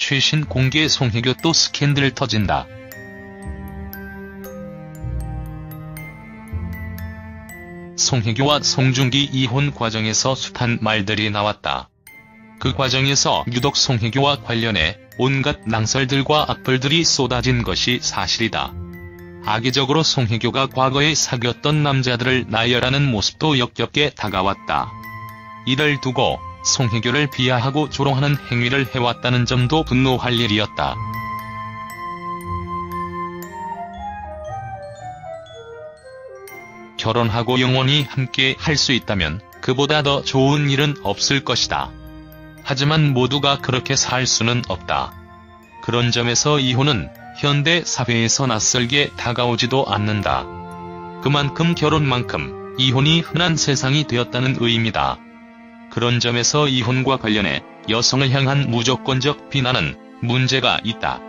최신 공개 송혜교 또 스캔들 터진다. 송혜교와 송중기 이혼 과정에서 숱한 말들이 나왔다. 그 과정에서 유독 송혜교와 관련해 온갖 낭설들과 악플들이 쏟아진 것이 사실이다. 악의적으로 송혜교가 과거에 사귀었던 남자들을 나열하는 모습도 역겹게 다가왔다. 이를 두고 송혜교를 비하하고 조롱하는 행위를 해왔다는 점도 분노할 일이었다. 결혼하고 영원히 함께 할 수 있다면 그보다 더 좋은 일은 없을 것이다. 하지만 모두가 그렇게 살 수는 없다. 그런 점에서 이혼은 현대 사회에서 낯설게 다가오지도 않는다. 그만큼 결혼만큼 이혼이 흔한 세상이 되었다는 의미다. 그런 점에서 이혼과 관련해 여성을 향한 무조건적 비난은 문제가 있다.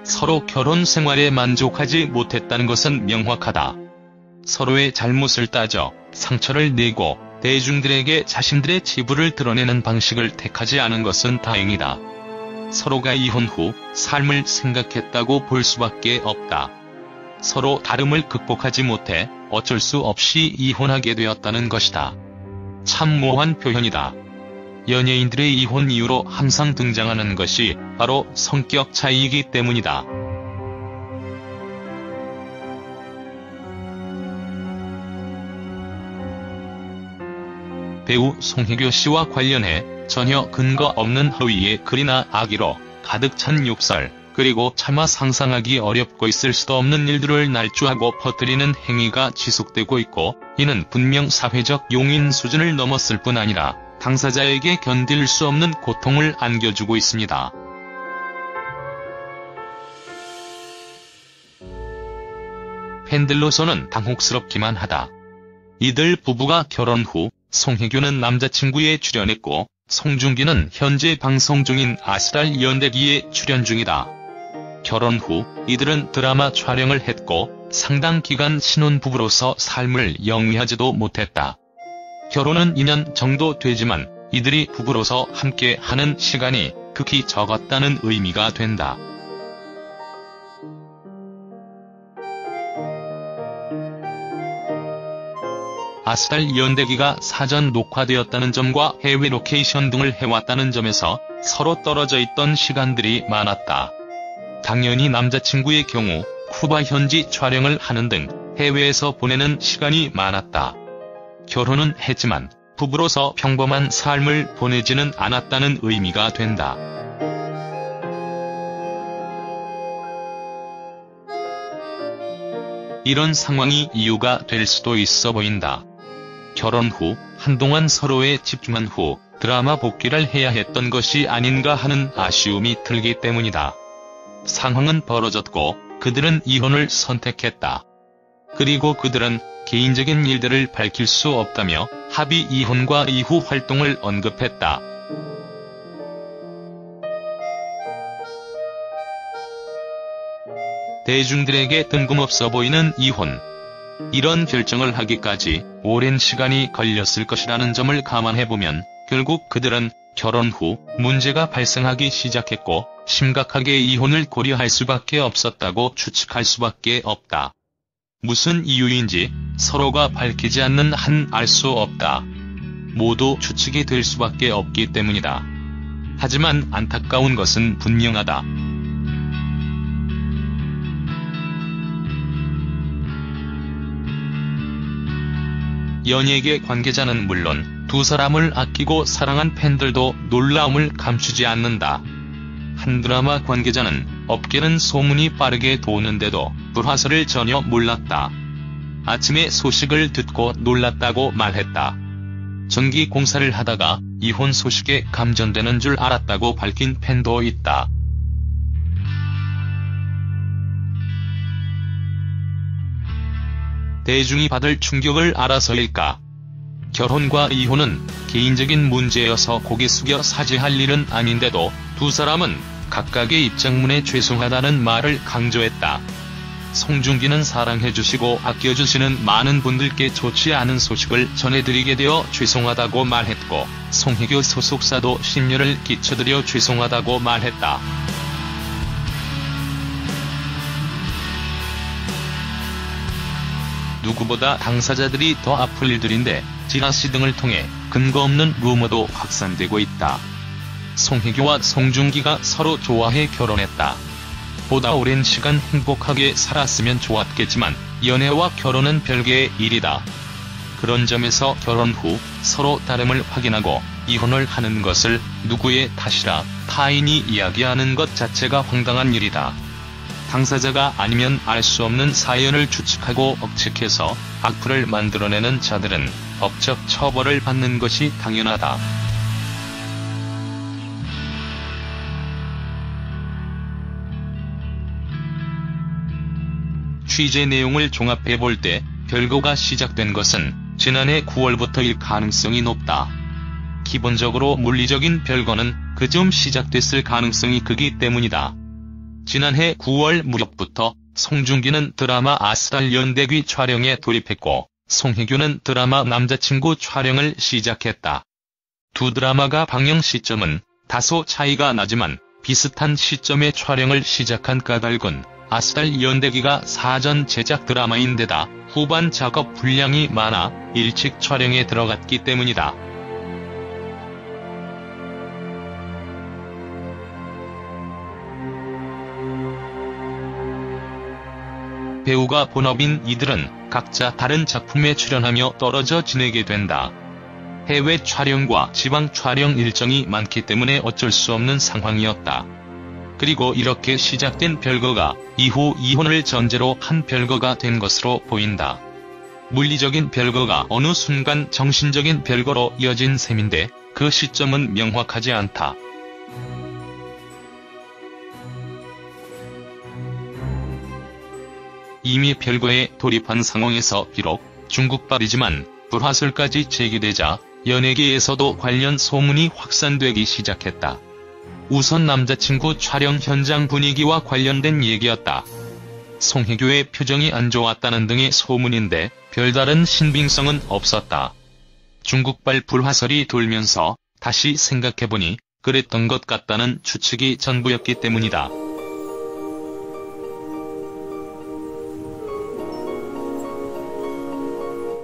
서로 결혼 생활에 만족하지 못했다는 것은 명확하다. 서로의 잘못을 따져 상처를 내고 대중들에게 자신들의 치부를 드러내는 방식을 택하지 않은 것은 다행이다. 서로가 이혼 후 삶을 생각했다고 볼 수밖에 없다. 서로 다름을 극복하지 못해 어쩔 수 없이 이혼하게 되었다는 것이다. 참 모호한 표현이다. 연예인들의 이혼 이유로 항상 등장하는 것이 바로 성격 차이이기 때문이다. 배우 송혜교 씨와 관련해 전혀 근거 없는 허위의 글이나 악의로 가득 찬 욕설, 그리고 차마 상상하기 어렵고 있을 수도 없는 일들을 날조하고 퍼뜨리는 행위가 지속되고 있고, 이는 분명 사회적 용인 수준을 넘었을 뿐 아니라 당사자에게 견딜 수 없는 고통을 안겨주고 있습니다. 팬들로서는 당혹스럽기만 하다. 이들 부부가 결혼 후 송혜교는 남자친구에 출연했고, 송중기는 현재 방송 중인 아스랄 연대기에 출연 중이다. 결혼 후 이들은 드라마 촬영을 했고 상당 기간 신혼부부로서 삶을 영위하지도 못했다. 결혼은 2년 정도 되지만 이들이 부부로서 함께하는 시간이 극히 적었다는 의미가 된다. 아스랄 연대기가 사전 녹화되었다는 점과 해외 로케이션 등을 해왔다는 점에서 서로 떨어져 있던 시간들이 많았다. 당연히 남자친구의 경우 쿠바 현지 촬영을 하는 등 해외에서 보내는 시간이 많았다. 결혼은 했지만 부부로서 평범한 삶을 보내지는 않았다는 의미가 된다. 이런 상황이 이유가 될 수도 있어 보인다. 결혼 후 한동안 서로에 집중한 후 드라마 복귀를 해야 했던 것이 아닌가 하는 아쉬움이 들기 때문이다. 상황은 벌어졌고 그들은 이혼을 선택했다. 그리고 그들은 개인적인 일들을 밝힐 수 없다며 합의 이혼과 이후 활동을 언급했다. 대중들에게 뜬금없어 보이는 이혼. 이런 결정을 하기까지 오랜 시간이 걸렸을 것이라는 점을 감안해보면 결국 그들은 결혼 후 문제가 발생하기 시작했고 심각하게 이혼을 고려할 수밖에 없었다고 추측할 수밖에 없다. 무슨 이유인지 서로가 밝히지 않는 한 알 수 없다. 모두 추측이 될 수밖에 없기 때문이다. 하지만 안타까운 것은 분명하다. 연예계 관계자는 물론 두 사람을 아끼고 사랑한 팬들도 놀라움을 감추지 않는다. 한 드라마 관계자는 업계는 소문이 빠르게 도는데도 불화설을 전혀 몰랐다. 아침에 소식을 듣고 놀랐다고 말했다. 전기 공사를 하다가 이혼 소식에 감전되는 줄 알았다고 밝힌 팬도 있다. 대중이 받을 충격을 알아서일까? 결혼과 이혼은 개인적인 문제여서 고개 숙여 사죄할 일은 아닌데도 두 사람은 각각의 입장문에 죄송하다는 말을 강조했다. 송중기는 사랑해주시고 아껴주시는 많은 분들께 좋지 않은 소식을 전해드리게 되어 죄송하다고 말했고, 송혜교 소속사도 심려를 끼쳐드려 죄송하다고 말했다. 누구보다 당사자들이 더 아플 일들인데 지라시 등을 통해 근거 없는 루머도 확산되고 있다. 송혜교와 송중기가 서로 좋아해 결혼했다. 보다 오랜 시간 행복하게 살았으면 좋았겠지만 연애와 결혼은 별개의 일이다. 그런 점에서 결혼 후 서로 다름을 확인하고 이혼을 하는 것을 누구의 탓이라 타인이 이야기하는 것 자체가 황당한 일이다. 당사자가 아니면 알 수 없는 사연을 추측하고 억측해서 악플을 만들어내는 자들은 법적 처벌을 받는 것이 당연하다. 취재 내용을 종합해볼 때 별거가 시작된 것은 지난해 9월부터일 가능성이 높다. 기본적으로 물리적인 별거는 그 즈음 시작됐을 가능성이 크기 때문이다. 지난해 9월 무렵부터 송중기는 드라마 아스달 연대귀 촬영에 돌입했고, 송혜교는 드라마 남자친구 촬영을 시작했다. 두 드라마가 방영 시점은 다소 차이가 나지만 비슷한 시점에 촬영을 시작한 까닭은 아스달 연대귀가 사전 제작 드라마인데다 후반 작업 분량이 많아 일찍 촬영에 들어갔기 때문이다. 배우가 본업인 이들은 각자 다른 작품에 출연하며 떨어져 지내게 된다. 해외 촬영과 지방 촬영 일정이 많기 때문에 어쩔 수 없는 상황이었다. 그리고 이렇게 시작된 별거가 이후 이혼을 전제로 한 별거가 된 것으로 보인다. 물리적인 별거가 어느 순간 정신적인 별거로 이어진 셈인데 그 시점은 명확하지 않다. 이미 별거에 돌입한 상황에서 비록 중국발이지만 불화설까지 제기되자 연예계에서도 관련 소문이 확산되기 시작했다. 우선 남자친구 촬영 현장 분위기와 관련된 얘기였다. 송혜교의 표정이 안 좋았다는 등의 소문인데 별다른 신빙성은 없었다. 중국발 불화설이 돌면서 다시 생각해보니 그랬던 것 같다는 추측이 전부였기 때문이다.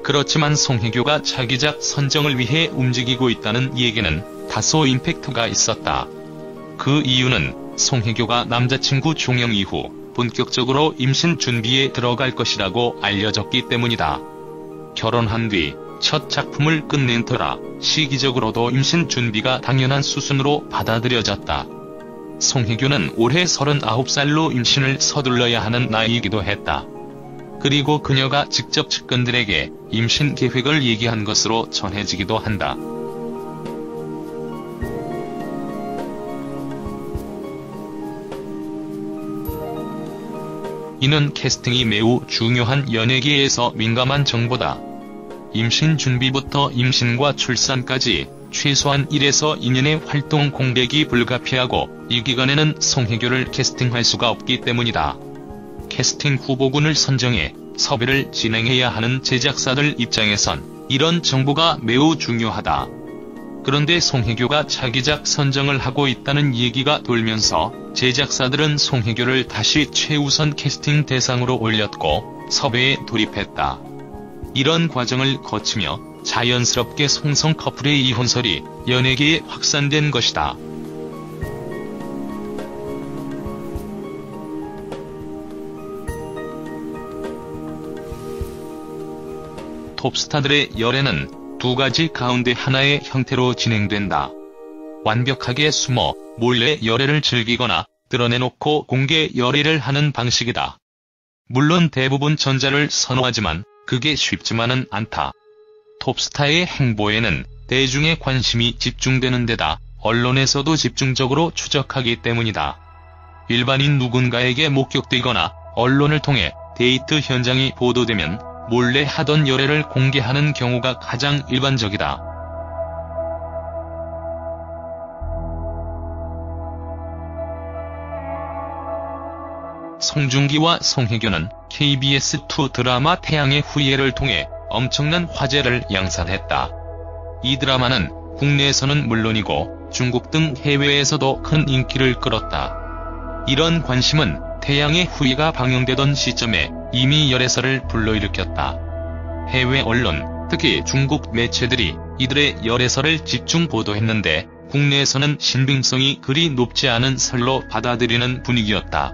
그렇지만 송혜교가 차기작 선정을 위해 움직이고 있다는 얘기는 다소 임팩트가 있었다. 그 이유는 송혜교가 남자친구 종영 이후 본격적으로 임신 준비에 들어갈 것이라고 알려졌기 때문이다. 결혼한 뒤 첫 작품을 끝낸 터라 시기적으로도 임신 준비가 당연한 수순으로 받아들여졌다. 송혜교는 올해 39살로 임신을 서둘러야 하는 나이이기도 했다. 그리고 그녀가 직접 측근들에게 임신 계획을 얘기한 것으로 전해지기도 한다. 이는 캐스팅이 매우 중요한 연예계에서 민감한 정보다. 임신 준비부터 임신과 출산까지 최소한 1에서 2년의 활동 공백이 불가피하고 이 기간에는 송혜교를 캐스팅할 수가 없기 때문이다. 캐스팅 후보군을 선정해 섭외를 진행해야 하는 제작사들 입장에선 이런 정보가 매우 중요하다. 그런데 송혜교가 차기작 선정을 하고 있다는 얘기가 돌면서 제작사들은 송혜교를 다시 최우선 캐스팅 대상으로 올렸고 섭외에 돌입했다. 이런 과정을 거치며 자연스럽게 송성 커플의 이혼설이 연예계에 확산된 것이다. 톱스타들의 열애는 두 가지 가운데 하나의 형태로 진행된다. 완벽하게 숨어 몰래 열애를 즐기거나 드러내놓고 공개 열애를 하는 방식이다. 물론 대부분 전자를 선호하지만 그게 쉽지만은 않다. 톱스타의 행보에는 대중의 관심이 집중되는 데다 언론에서도 집중적으로 추적하기 때문이다. 일반인 누군가에게 목격되거나 언론을 통해 데이트 현장이 보도되면 몰래 하던 열애를 공개하는 경우가 가장 일반적이다. 송중기와 송혜교는 KBS2 드라마 태양의 후예를 통해 엄청난 화제를 양산했다. 이 드라마는 국내에서는 물론이고 중국 등 해외에서도 큰 인기를 끌었다. 이런 관심은 태양의 후예가 방영되던 시점에 이미 열애설을 불러일으켰다. 해외 언론, 특히 중국 매체들이 이들의 열애설을 집중 보도했는데 국내에서는 신빙성이 그리 높지 않은 설로 받아들이는 분위기였다.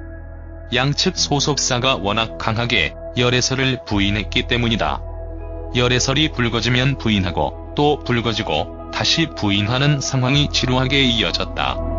양측 소속사가 워낙 강하게 열애설을 부인했기 때문이다. 열애설이 불거지면 부인하고 또 불거지고 다시 부인하는 상황이 지루하게 이어졌다.